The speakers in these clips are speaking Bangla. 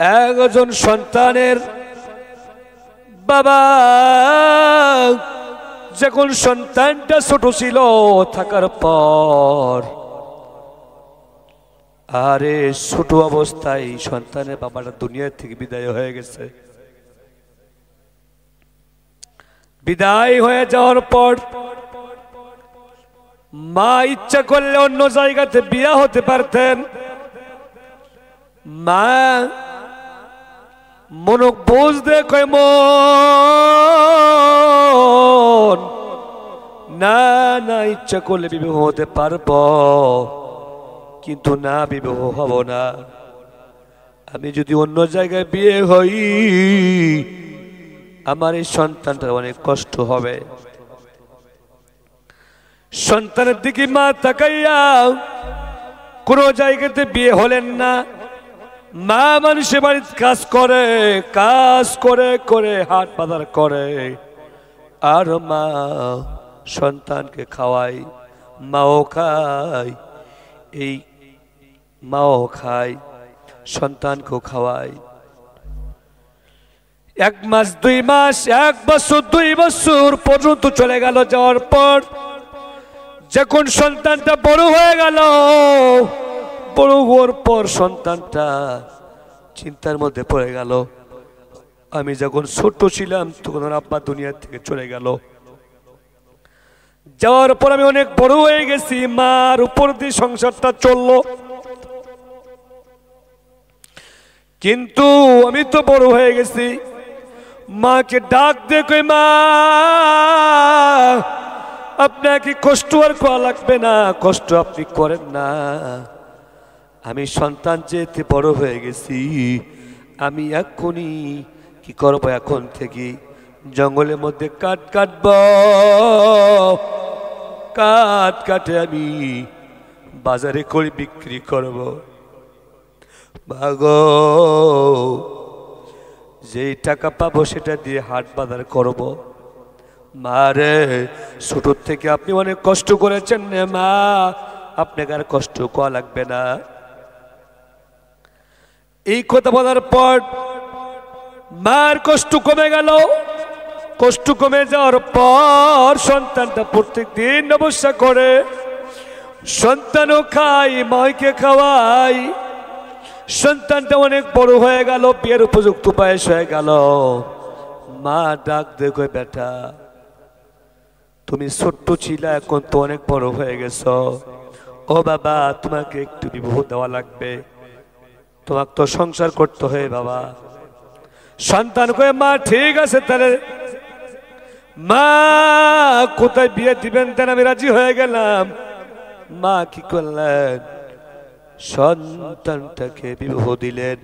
একজন সন্তানের বাবা যখন সন্তানটা ছোট ছিল থাকার পর আরে ছোট অবস্থায় সন্তানের বাবাটা দুনিয়া থেকে বিদায় হয়ে গেছে। বিদায় হয়ে যাওয়ার পর মা ইচ্ছা করলে অন্য জায়গাতে বিয়ে হতে পারতেন। মা মনক বোঝ দে কয় মন না না ইচ্ছা করলে বিবাহ হতে পারবো কিন্তু না বিবাহ হব না। আমি যদি অন্য জায়গায় বিয়ে হই আমার এই সন্তানটার অনেক কষ্ট হবে। সন্তানের দিকে মা তাকাইয়া কোনো জায়গাতে বিয়ে হলেন না। মা মানুষের বাড়িতে কাজ করে করে হাট বাজার করে আর মা সন্তানকে খাওয়ায়, মাও খায়, এই মাও খায় সন্তানকেও খাওয়ায়। 1 মাস 2 মাস 1 বছর 2 বছর পর্যন্ত চলে গেল। যাওয়ার পর যখন সন্তানটা বড় হয়ে গেল, বড় হওয়ার পর সন্তানটা চিন্তার মধ্যে পড়ে গেল। আমি যখন ছোট ছিলাম তখন আব্বা দুনিয়া থেকে চলে গেল। যাওয়ার পর আমি অনেক বড় হয়ে গেছি, মার উপর দিয়ে সংসারটা চললো। কিন্তু আমি তো বড় হয়ে গেছি। মাকে ডাক দিয়ে কই মা আপনাকে কষ্ট আর করা লাগবে না, কষ্ট আপনি করেন না। আমি সন্তান যেতে বড় হয়ে গেছি, আমি এখনই কি করবো, এখন থেকে জঙ্গলের মধ্যে কাঠ কাটব, কাঠ কাটে আমি বাজারে করে বিক্রি করব। ভাগো যেই টাকা পাবো সেটা দিয়ে হাট বাজার করব। মারে ছোট থেকে আপনি অনেক কষ্ট করেছেন না মা, আপনাকে আর কষ্ট করা লাগবে না। এই কথা বলার পর মার কষ্ট কমে গেল। কষ্ট কমে যাওয়ার পর সন্তানটা প্রত্যেক দিন নমস্কার করে, সন্তানও খাই মাকে খাওয়াই। সন্তানটা অনেক বড় হয়ে গেল, বিয়ের উপযুক্ত বয়স হয়ে গেল। মা ডাক দেখো বেটা তুমি ছোট্ট ছিল, এখন তো অনেক বড় হয়ে গেছ। ও বাবা তোমাকে একটু বিবাহ দেওয়া লাগবে, তোমাকে তো সংসার করতে হয় বাবা। সন্তান কয়ে মা ঠিক আছে তাহলে মা কোথায় বিয়ে দিবেন তেন আমি রাজি হয়ে গেলাম। মা কি করলেন, সন্তানটাকে বিবাহ দিলেন।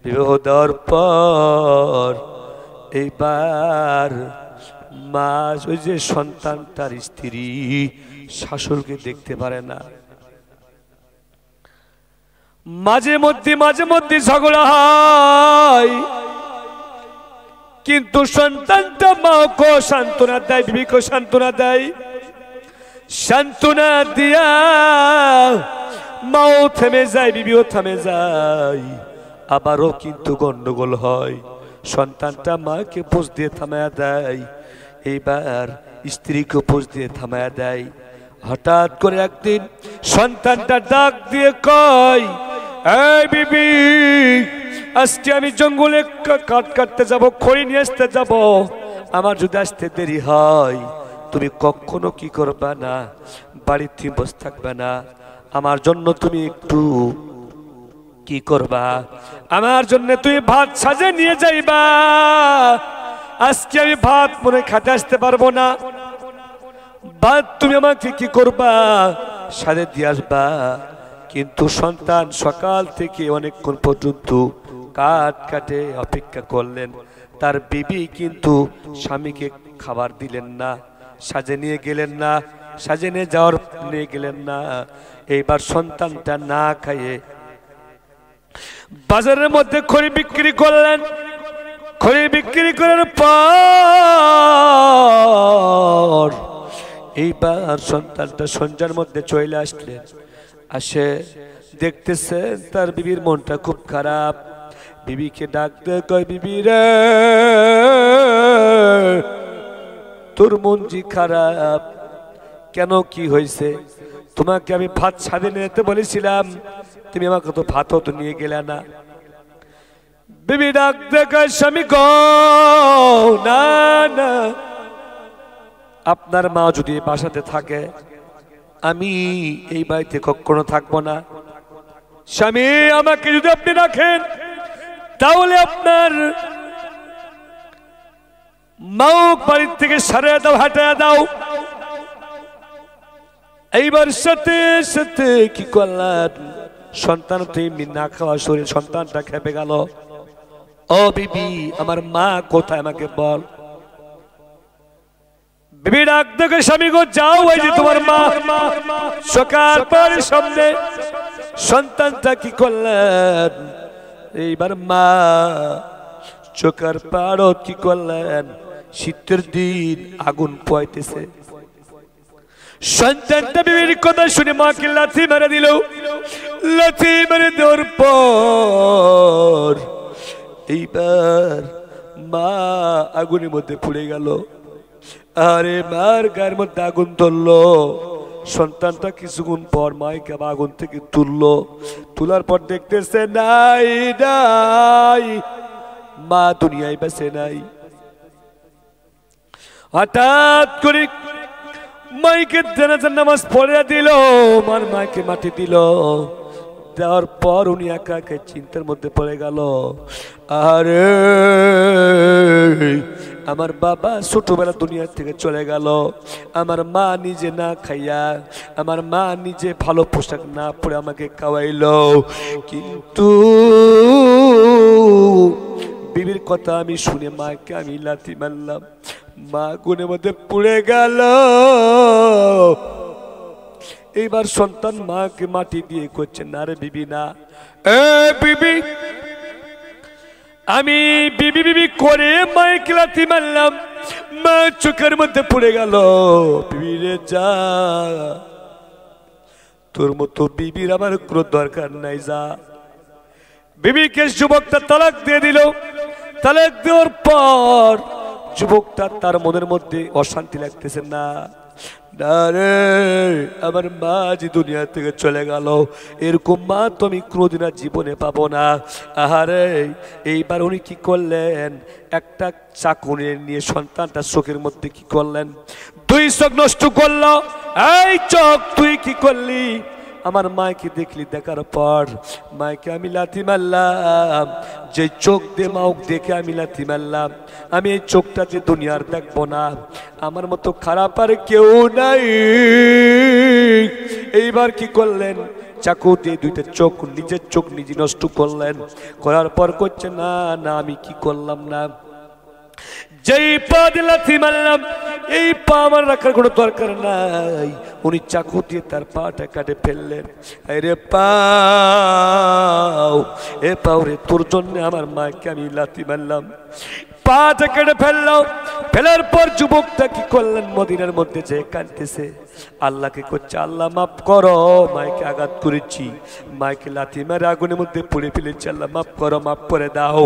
বিবাহ দেওয়ার পর এইবার মা ওই যে সন্তানটার স্ত্রী শাশুড়কে দেখতে পারে না। মাঝে মধ্যে ঝগড়া হয়, কিন্তু সন্তানটা মাকে সান্ত্বনা দেয়, বিবিকে সান্ত্বনা দেয়। সান্ত্বনা দিয়া মাও থেমে যায়, বিবিও থেমে যায়। আবারও কিন্তু গন্ডগোল হয়। সন্তানটা মাকে পোষ দিয়ে থামায়া দেয়, এইবার স্ত্রীকে পোষ দিয়ে থামায়া দেয়। হঠাৎ করে একদিন সন্তানটা ডাক দিয়ে কয়, এই বিবি আজকে আমি জঙ্গলে কাঠ কাটতে যাব, খড়ি নিয়ে আসতে যাব। আমার যদি আসতে দেরি হয় তুমি কখনো কি করবা না, বাড়িতে বসে থাকবে না। আমার জন্য তুমি একটু কি করবা, আমার জন্য তুমি ভাত সাজে নিয়ে যাইবা। আজকে আমি ভাত মনে খেতে আসতে পারবো না, ভাত তুমি আমাকে কি করবা সাজে দিয়ে আসবা। কিন্তু সন্তান সকাল থেকে অনেকক্ষণ পর্যন্ত কাঠ কাটে অপেক্ষা করলেন। তার বিবি কিন্তু স্বামীকে খাবার দিলেন না, সাজে নিয়ে গেলেন না, সাজে নিয়ে যাওয়ার নিয়ে গেলেন না। এইবার সন্তানটা না খাইয়ে বাজারের মধ্যে খড়ি বিক্রি করলেন। খড়ি বিক্রি করার পর এইবার সন্তানটা সন্ধ্যার মধ্যে চলে আসলেন। আসে দেখতেছেন তার বিবির মনটা খুব খারাপ। বিবিকে ডাক দে, কয় বিবি রে তোর মন জি খারাপ কেন, কি হয়েছে? তোমাকে আমি ভাত ছাদে নিতে বলেছিলাম, তুমি আমাকে তো ভাতও তো নিয়ে গেলে না। বিবি ডাক দে, কয় স্বামী গো না না, আপনার মা যদি বাসাতে থাকে আমি এই বাড়িতে কখনো থাকবো না। স্বামী আমাকে যদি আপনি রাখেন তাহলে আপনার মাও বাড়ির থেকে সারিয়ে দাও, হাঁটায় দাও। এইবার সাথে সাথে কি করলেন, সন্তান তুমি না খাওয়া শরীর সন্তানটা খেপে গেল। ও বিবি আমার মা কোথায় আমাকে বল। বিবি ডাক দেখে স্বামী গো যাও, ওই যে তোমার মা। সকাল পরে সামনে সন্তানটা কি করলেন, এইবার মা চোখের পাড়ত কি করলেন, শীতের দিন আগুন পোয়াইতেছে। সন্তানটা বিবির কথা শুনে মাকে লাথি মেরে দিল। লাথি মেরে দেওয়ার পর এইবার মা আগুনের মধ্যে পুড়ে গেল। আরে মার গায়ের মধ্যে আগুন ধরলো। সন্তানটা কিছুক্ষণ পর মাইকে আগুন থেকে তুললো। তোলার পর দেখতেছে নাই নাই, মা দুনিয়ায় বেঁচে নাই। হঠাৎ করে মাইকে জানাজার নামাজ পড়ে দিল, মার মাইকে মাটি দিল। দেওয়ার পর উনি একা একা চিন্তার মধ্যে পড়ে গেল। আরে আমার বাবা ছোটবেলা দুনিয়া থেকে চলে গেল, আমার মা নিজে না খাইয়া, আমার মা নিজে ভালো পোশাক না পরে আমাকে খাওয়াইলো। কিন্তু বিবির কথা আমি শুনে মাকে আমি লাথি মারলাম, মা গুণের মধ্যে পুড়ে গেল। এইবার সন্তান মাকে মাটি দিয়ে করছে, না রে বিবি না, এ বিবি। আমি বিবি বিবি করে মাকে লাথি মারলাম, মা চোখের মধ্যে পড়ে গেল। বিবি রে যা, তোর মতো বিবির আমার কোনো দরকার নাই, যা। বিবিকে যুবকটা তালাক দিয়ে দিল। তালাক দেওয়ার পর যুবকটা তার মনের মধ্যে অশান্তি লাগতেছে না, রে আমার মা যে দুনিয়া থেকে চলে গেল, এরকম মা তো আমি কোনোদিন আর জীবনে পাবো না। আহারে এইবার উনি কি করলেন, একটা চাকু নিয়ে সন্তানটা চোখের মধ্যে কি করলেন, দুই চোখ নষ্ট করলো। এই চোখ তুই কি করলি? আমার মাকে দেখলি, দেখার পর মাকে আমি লাথি মারলাম। যে চোখ দিয়ে মাও দেখে আমি লাথি মারলাম, আমি এই চোখটাতে দুনিয়ার দেখবো না। আমার মতো খারাপ আর কেউ নাই। এইবার কি করলেন, চাকু দিয়ে দুইটা চোখ, নিজের চোখ নিজে নষ্ট করলেন। করার পর করছে না না আমি কি করলাম না, যেই পা দিয়ে লাথি মারলাম এই পা আমার রাখার কোনো দরকার নাই। উনি চাকু দিয়ে তার পাটা কাটে ফেললেন। আরে পাও, এ পাও রে, তোর জন্য আমার মাকে আমি লাথি মারলাম, পাটা কেটে ফেললাম। ফেলার পর যুবকটা কি করলেন, মদিনার মধ্যে যে কাঁদতেছে, আল্লাহকে করছে, আল্লাহ মাফ করো, মাইকে আঘাত করেছি, মাইকে লাথি মেরে আগুনের মধ্যে পুড়ে ফেলেছি, আল্লাহ মাফ করো, মাফ করে দাও।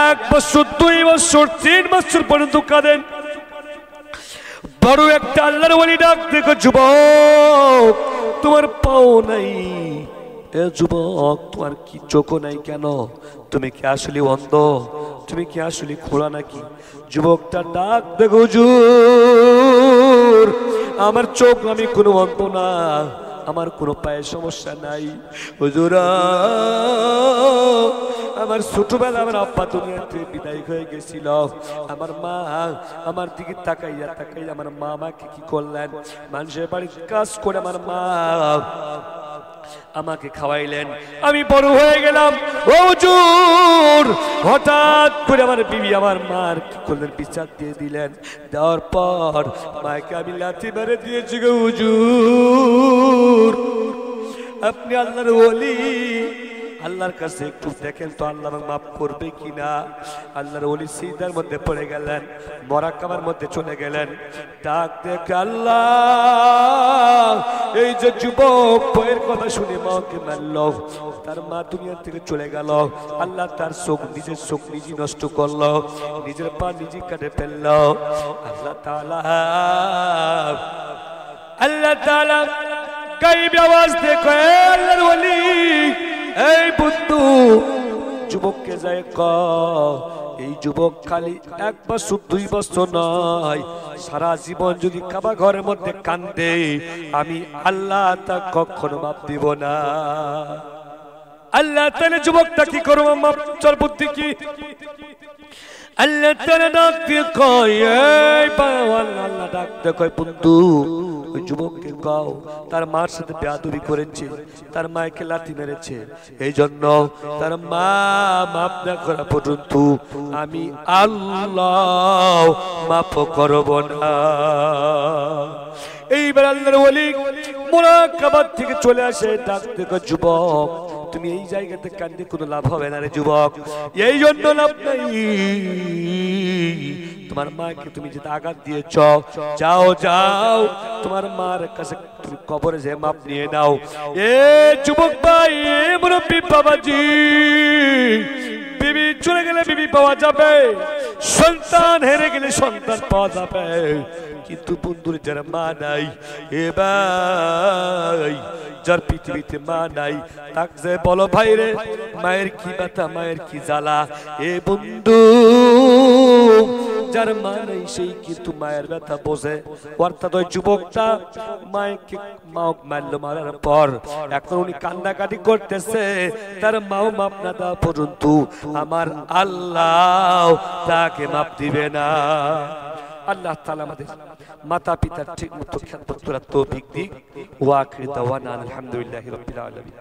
1 বছর 2 বছর 3 বছর পর্যন্ত কাঁদেন। বড় একটা আল্লাহর ওলি ডাক দেখো, যুবক তোমার পাও নাই, এ যুবক তোমার কি চোখ নাই কেন? তুমি কি আসলে অন্ধ? তুমি কি আসলে খোলা নাকি? যুবকটা ডাক দেখো, হুজুর আমার চোখ, আমি কোনো অন্ধ না, আমার কোনো পায়ে সমস্যা নাই হুজুর। আমার ছোটবেলা আমার আব্বা দুনিয়া থেকে বিদায় হয়ে গেছিল। আমার মা আমার দিকে তাকাইয়া তাকাইয়া আমার মা আমাকে কি করলেন, মানুষের বাড়ির কাজ করে আমার মা আমাকে খাওয়াইলেন। আমি বড় হয়ে গেলাম হুজুর। হঠাৎ করে আমার বিবি আমার মার কি করলেন, বিচার দিয়ে দিলেন। দেওয়ার পর মাকে আমি লাথি মেরে দিয়েছি গো হুজুর। আপনি আল্লাহর ওলি, আল্লাহর কাছে একটু দেখেন তো আল্লাহ মাফ করবে কিনা। আল্লাহর ওলি সিজদার মধ্যে পড়ে গেলেন, মুরাক্কাবার মধ্যে চলে গেলেন, ডাক দেখে আল্লাহ এই যে যুবক বইয়ের কথা শুনে মাকে মারল, তার মা দুনিয়া থেকে চলে গেল, আল্লাহ তার চোখ নিজের চোখ নিজে নষ্ট করলো, নিজের পা নিজে কাটে ফেলল। আল্লাহ তাআলা গায়েবী আওয়াজ দেখো আল্লাহর ওলি এই বন্ধু যুবককে যায় এই যুবক খালি 1 বছর 2 বছর নয়, সারা জীবন যদি কাবা ঘরের মধ্যে কান্দে আমি আল্লাহ তা কখনো মাপ দিব না। আল্লাহ তাআলা যুবকটা কি করব মাপ চল বুদ্ধি কি আল্লাহ তাআলা ডাক দিয়ে কয় এই বাওয়াল আল্লাহ ডাক দিয়ে কয় বন্ধু ওই যুবককে কও তার মার সাথে বেয়াদবি করেছে, তার মাকে লাথি মেরেছে, এই জন্য তার মা মাপ না করা পর্যন্ত আমি আল্লাহ মাফ করব না। এইবার আল্লাহর ওলি মুরাকাবাত থেকে চলে আসে, ডাক দিয়ে যুবক তুমি এই জায়গাতে কান্দে কোনো লাভ হবে না রে যুবক, এই জন্য লাভ নাই, তোমার মাকে তুমি যেটা আঘাত দিয়েছ যাও যাও তোমার মার কাছে তুমি কবরে যে মাপ নিয়ে নাও। এ যুবক ভাই, এ মুরব্বি বাবাজি, বিবি চলে গেলে বিবি পাওয়া যাবে, সন্তান হেরে গেলে সন্তান পাওয়া যাবে, কিন্তু বন্ধুর যারা মা নাই, এ ভাই যার পৃথিবীতে মা নাই তাকে যে বলো ভাই রে মায়ের কি ব্যথা মায়ের কি জ্বালা। এ বন্ধু যার মা নাই সেই কিন্তু মায়ের ব্যথা বোঝে। অর্থাৎ ওই যুবকটা মাকে মারলো, মারার পর এখন উনি কান্নাকাটি করতেছে, তার মাও মাপ না দেওয়া পর্যন্ত আমার আল্লাহ তাকে মাপ দিবে না। আল্লাহ তাআলা আমাদের মাতা পিতার ঠিক মতো খেদমত করার তৌফিক দিক। ওয়া আখিরু দাওয়ানা আলহামদুলিল্লাহি রাব্বিল আলামিন।